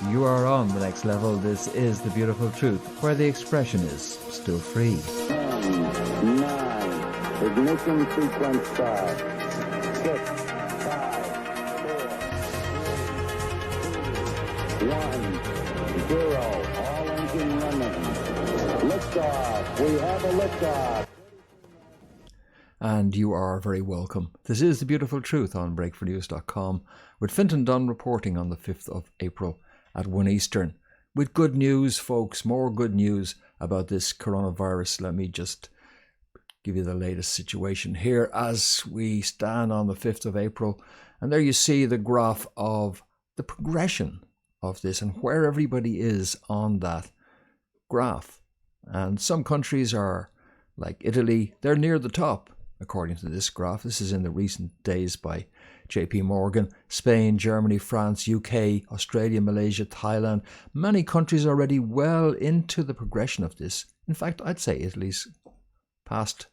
You are on the next level. This is The Beautiful Truth, where the expression is still free. 10, 9, ignition sequence start. 6, 5, 4, 1, 0. All engine running. Liftoff. We have a liftoff. And you are very welcome. This is The Beautiful Truth on breakfornews.com with Fintan Dunne reporting on the 5th of April at 1 Eastern. With good news, folks, more good news about this coronavirus. Let me just give you the latest situation here as we stand on the 5th of April. And there you see the graph of the progression of this and where everybody is on that graph. And some countries are, like Italy, they're near the top, according to this graph. This is in the recent days by JP Morgan. Spain, Germany, France, UK, Australia, Malaysia, Thailand. Many countries already well into the progression of this. In fact, I'd say Italy's past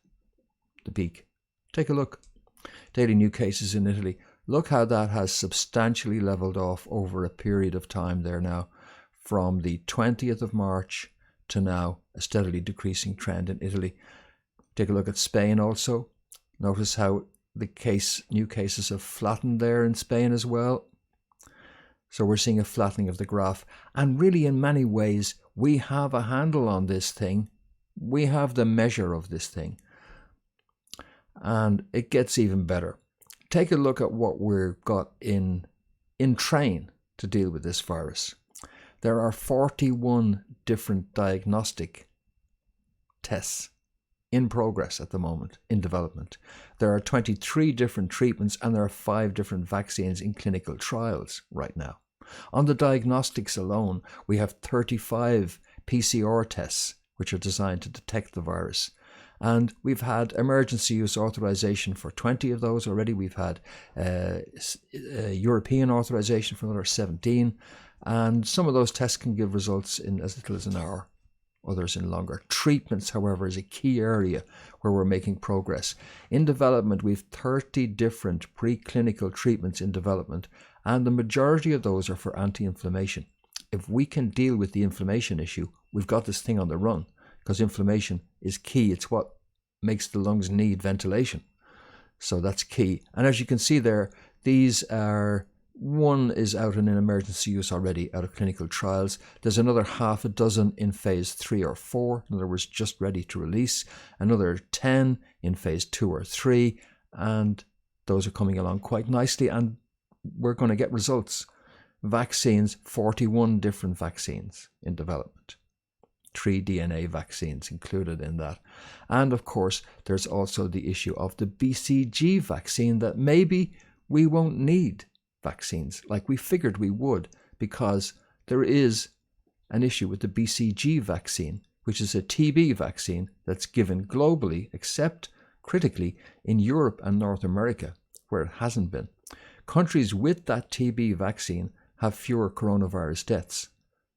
the peak. Take a look. Daily new cases in Italy. Look how that has substantially leveled off over a period of time there now. From the 20th of March to now, a steadily decreasing trend in Italy. Take a look at Spain also. Notice how the new cases have flattened there in Spain as well. So we're seeing a flattening of the graph. And really, in many ways, we have a handle on this thing. We have the measure of this thing. And it gets even better. Take a look at what we've got in train to deal with this virus. There are 41 different diagnostic tests in progress at the moment, in development. There are 23 different treatments and there are 5 different vaccines in clinical trials right now. On the diagnostics alone, we have 35 PCR tests which are designed to detect the virus. And we've had emergency use authorization for 20 of those already. We've had European authorization for another 17. And some of those tests can give results in as little as an hour. Others in longer. Treatments, however, is a key area where we're making progress. In development, we've 30 different preclinical treatments in development, and the majority of those are for anti-inflammation. If we can deal with the inflammation issue, we've got this thing on the run, because inflammation is key. It's what makes the lungs need ventilation. So that's key. And as you can see there, these are... One is out in emergency use already, out of clinical trials. There's another half a dozen in phase 3 or 4, in other words, just ready to release. Another 10 in phase 2 or 3, and those are coming along quite nicely, and we're going to get results. Vaccines, 41 different vaccines in development. 3 DNA vaccines included in that. And of course, there's also the issue of the BCG vaccine that maybe we won't need vaccines like we figured we would, because there is an issue with the BCG vaccine, which is a TB vaccine that's given globally, except critically in Europe and North America, where it hasn't been. Countries with that TB vaccine have fewer coronavirus deaths.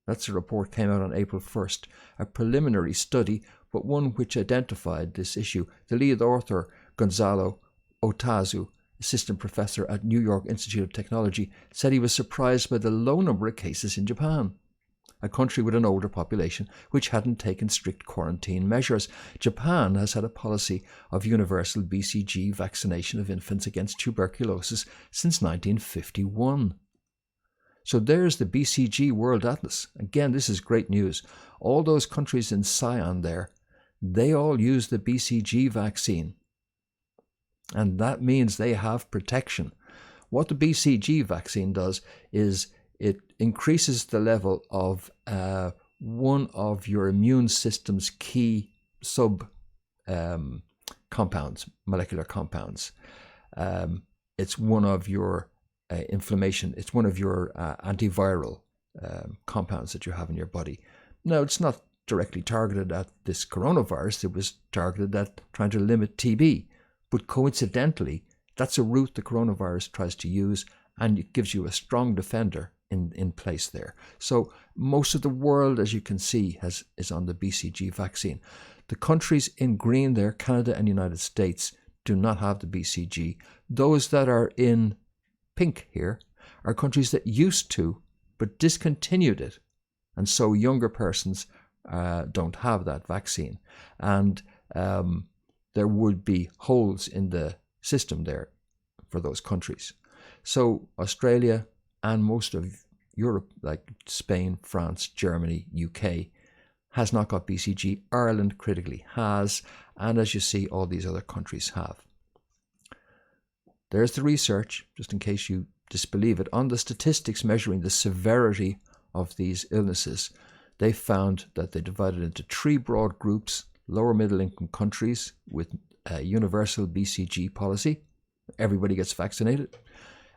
That's a report came out on April 1st, a preliminary study, but one which identified this issue. The lead author, Gonzalo Otazu, assistant professor at New York Institute of Technology, said he was surprised by the low number of cases in Japan, a country with an older population which hadn't taken strict quarantine measures. Japan has had a policy of universal BCG vaccination of infants against tuberculosis since 1951. So there's the BCG World Atlas. Again, this is great news. All those countries in cyan there, they all use the BCG vaccine. And that means they have protection. What the BCG vaccine does is it increases the level of one of your immune system's key compounds, molecular compounds. It's one of your inflammation, it's one of your antiviral compounds that you have in your body. Now, it's not directly targeted at this coronavirus. It was targeted at trying to limit TB. But coincidentally, that's a route the coronavirus tries to use, and it gives you a strong defender in place there. So most of the world, as you can see, is on the BCG vaccine. The countries in green there, Canada and United States, do not have the BCG. Those that are in pink here are countries that used to but discontinued it. And so younger persons don't have that vaccine. And there would be holes in the system there for those countries. So Australia and most of Europe, like Spain, France, Germany, UK, has not got BCG. Ireland critically has. And as you see, all these other countries have. There's the research, just in case you disbelieve it, on the statistics measuring the severity of these illnesses. They found that they divided into 3 broad groups: lower middle income countries with a universal BCG policy, everybody gets vaccinated;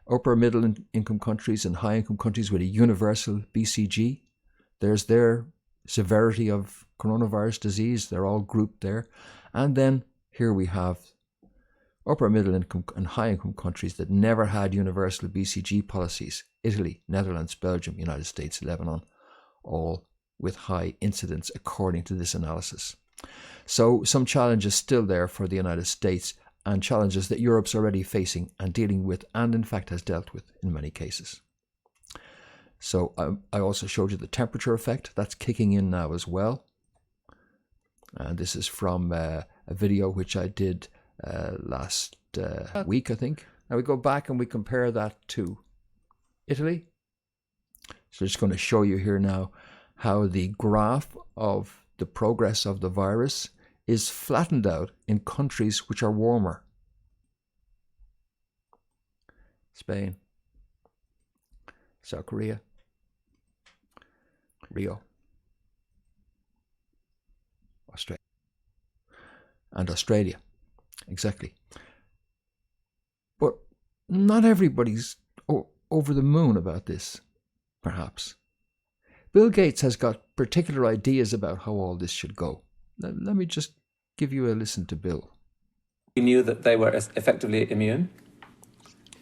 upper middle income countries and high income countries with a universal BCG. There's their severity of coronavirus disease, they're all grouped there. And then here we have upper middle income and high income countries that never had universal BCG policies: Italy, Netherlands, Belgium, United States, Lebanon, all with high incidence according to this analysis. So some challenges still there for the United States, and challenges that Europe's already facing and dealing with, and in fact has dealt with in many cases. So I also showed you the temperature effect. That's kicking in now as well. And this is from a video which I did last week, I think. Now we go back and we compare that to Italy. So I'm just going to show you here now how the graph of the progress of the virus is flattened out in countries which are warmer. Spain, South Korea, Rio, Australia, and Australia, exactly. But not everybody's over the moon about this, perhaps. Bill Gates has got particular ideas about how all this should go. Let me just give you a listen to Bill. We knew that they were effectively immune?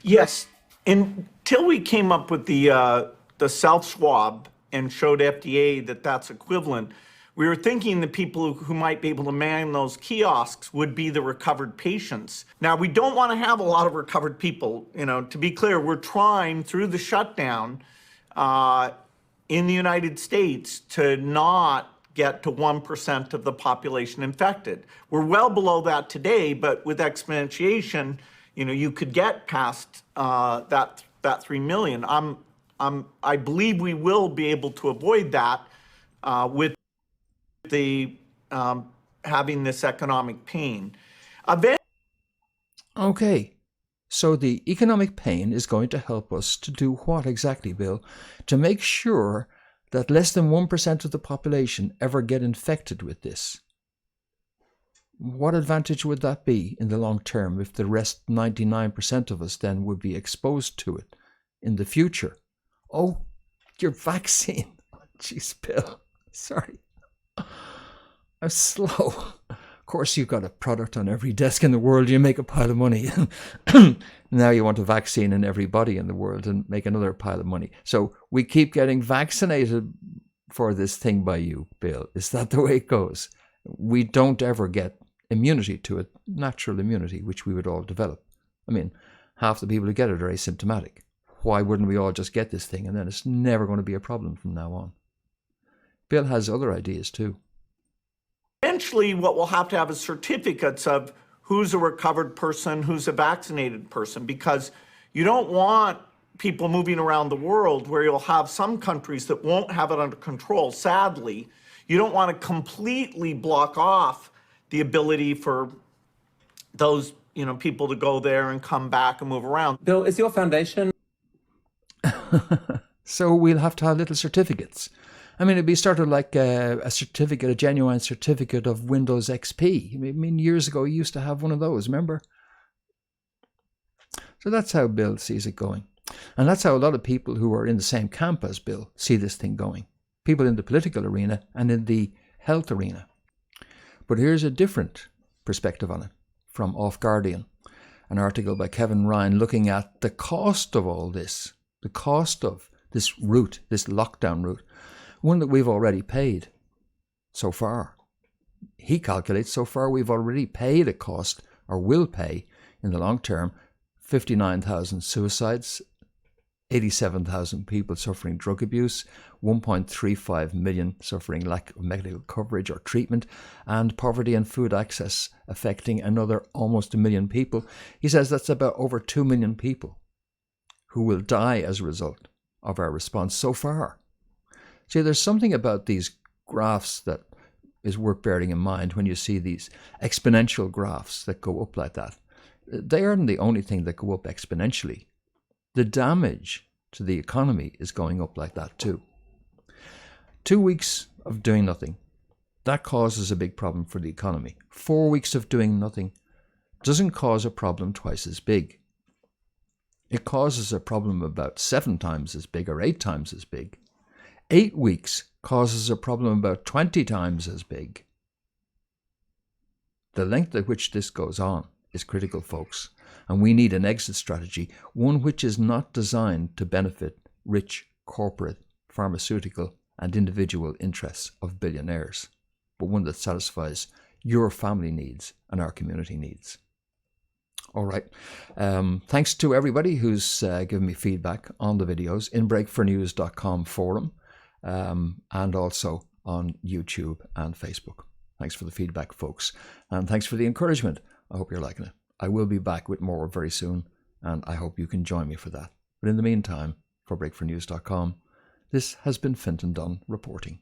Yes, until we came up with the self-swab and showed FDA that that's equivalent, we were thinking the people who might be able to man those kiosks would be the recovered patients. Now, we don't want to have a lot of recovered people. You know, to be clear, we're trying through the shutdown in the United States to not get to 1% of the population infected. We're well below that today, but with exponentiation, you know, you could get past that 3 million. I believe we will be able to avoid that with the having this economic pain. Okay, so the economic pain is going to help us to do what exactly, Bill? To make sure that less than 1% of the population ever get infected with this. What advantage would that be in the long term if the rest 99% of us then would be exposed to it in the future? Oh, your vaccine. Jeez, Bill. Sorry. I'm slow. Of course, you've got a product on every desk in the world. You make a pile of money. Now you want a vaccine in every body in the world and make another pile of money. So we keep getting vaccinated for this thing by you, Bill. Is that the way it goes? We don't ever get immunity to it, natural immunity, which we would all develop. I mean, half the people who get it are asymptomatic. Why wouldn't we all just get this thing and then it's never going to be a problem from now on? Bill has other ideas too. Eventually, what we'll have to have is certificates of who's a recovered person, who's a vaccinated person, because you don't want people moving around the world where you'll have some countries that won't have it under control. Sadly, you don't want to completely block off the ability for those, you know, people to go there and come back and move around. Bill, is your foundation? So we'll have to have little certificates. I mean, it'd be sort of like a certificate, a genuine certificate of Windows XP. I mean, years ago, you used to have one of those, remember? So that's how Bill sees it going. And that's how a lot of people who are in the same camp as Bill see this thing going. People in the political arena and in the health arena. But here's a different perspective on it from Off Guardian, an article by Kevin Ryan looking at the cost of all this, the cost of this route, this lockdown route, one that we've already paid so far. He calculates so far we've already paid a cost, or will pay in the long term, 59,000 suicides 87,000 people suffering drug abuse, 1.35 million suffering lack of medical coverage or treatment, and poverty and food access affecting another almost 1 million people. He says that's about over 2 million people who will die as a result of our response so far. See, there's something about these graphs that is worth bearing in mind when you see these exponential graphs that go up like that. They aren't the only thing that go up exponentially. The damage to the economy is going up like that too. 2 weeks of doing nothing, that causes a big problem for the economy. 4 weeks of doing nothing doesn't cause a problem twice as big. It causes a problem about 7 times as big or 8 times as big. 8 weeks causes a problem about 20 times as big. The length at which this goes on is critical, folks, and we need an exit strategy, one which is not designed to benefit rich corporate, pharmaceutical and individual interests of billionaires, but one that satisfies your family needs and our community needs. All right. Thanks to everybody who's given me feedback on the videos, inbreakfornews.com forum, and also on YouTube and Facebook. Thanks for the feedback, folks, and thanks for the encouragement. I hope you're liking it. I will be back with more very soon, and I hope you can join me for that. But in the meantime, for breakfornews.com, this has been Fintan Dunne reporting.